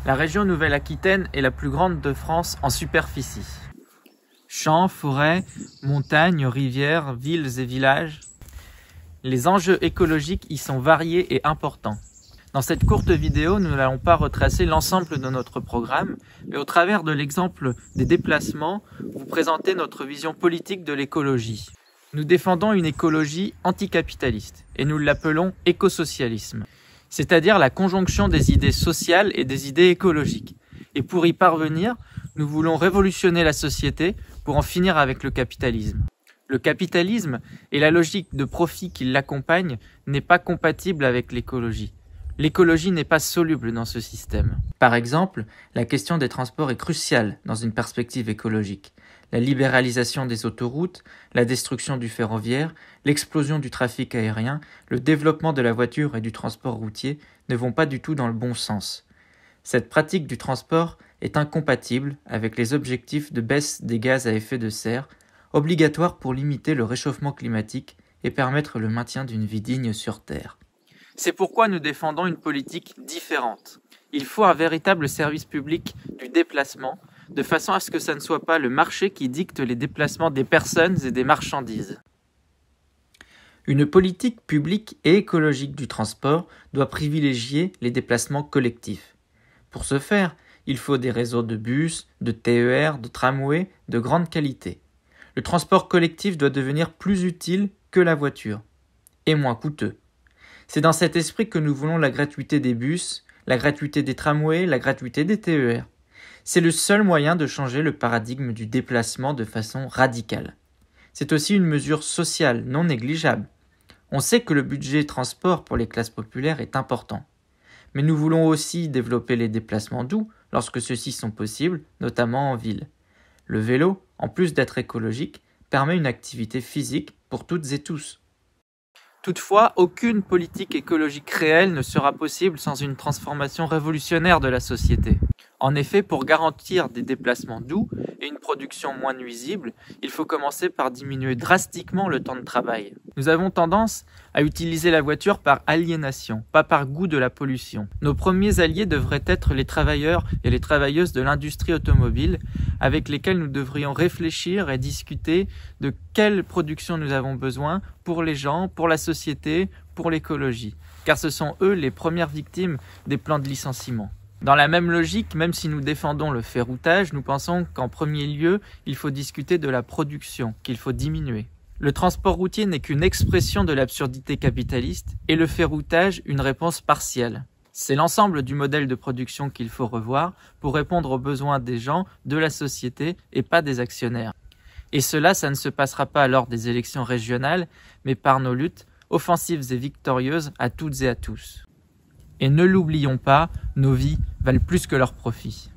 La région Nouvelle-Aquitaine est la plus grande de France en superficie. Champs, forêts, montagnes, rivières, villes et villages. Les enjeux écologiques y sont variés et importants. Dans cette courte vidéo, nous n'allons pas retracer l'ensemble de notre programme, mais au travers de l'exemple des déplacements, vous présenter notre vision politique de l'écologie. Nous défendons une écologie anticapitaliste et nous l'appelons écosocialisme, c'est-à-dire la conjonction des idées sociales et des idées écologiques. Et pour y parvenir, nous voulons révolutionner la société pour en finir avec le capitalisme. Le capitalisme et la logique de profit qui l'accompagne n'est pas compatible avec l'écologie. L'écologie n'est pas soluble dans ce système. Par exemple, la question des transports est cruciale dans une perspective écologique. La libéralisation des autoroutes, la destruction du ferroviaire, l'explosion du trafic aérien, le développement de la voiture et du transport routier ne vont pas du tout dans le bon sens. Cette pratique du transport est incompatible avec les objectifs de baisse des gaz à effet de serre, obligatoires pour limiter le réchauffement climatique et permettre le maintien d'une vie digne sur Terre. C'est pourquoi nous défendons une politique différente. Il faut un véritable service public du déplacement, de façon à ce que ça ne soit pas le marché qui dicte les déplacements des personnes et des marchandises. Une politique publique et écologique du transport doit privilégier les déplacements collectifs. Pour ce faire, il faut des réseaux de bus, de TER, de tramways de grande qualité. Le transport collectif doit devenir plus utile que la voiture, et moins coûteux. C'est dans cet esprit que nous voulons la gratuité des bus, la gratuité des tramways, la gratuité des TER. C'est le seul moyen de changer le paradigme du déplacement de façon radicale. C'est aussi une mesure sociale non négligeable. On sait que le budget transport pour les classes populaires est important. Mais nous voulons aussi développer les déplacements doux lorsque ceux-ci sont possibles, notamment en ville. Le vélo, en plus d'être écologique, permet une activité physique pour toutes et tous. Toutefois, aucune politique écologique réelle ne sera possible sans une transformation révolutionnaire de la société. En effet, pour garantir des déplacements doux et une production moins nuisible, il faut commencer par diminuer drastiquement le temps de travail. Nous avons tendance à utiliser la voiture par aliénation, pas par goût de la pollution. Nos premiers alliés devraient être les travailleurs et les travailleuses de l'industrie automobile, avec lesquels nous devrions réfléchir et discuter de quelle production nous avons besoin pour les gens, pour la société, pour l'écologie, car ce sont eux les premières victimes des plans de licenciement. Dans la même logique, même si nous défendons le ferroutage, nous pensons qu'en premier lieu, il faut discuter de la production, qu'il faut diminuer. Le transport routier n'est qu'une expression de l'absurdité capitaliste et le ferroutage une réponse partielle. C'est l'ensemble du modèle de production qu'il faut revoir pour répondre aux besoins des gens, de la société et pas des actionnaires. Et cela, ça ne se passera pas lors des élections régionales, mais par nos luttes offensives et victorieuses à toutes et à tous. Et ne l'oublions pas, nos vies valent plus que leurs profits.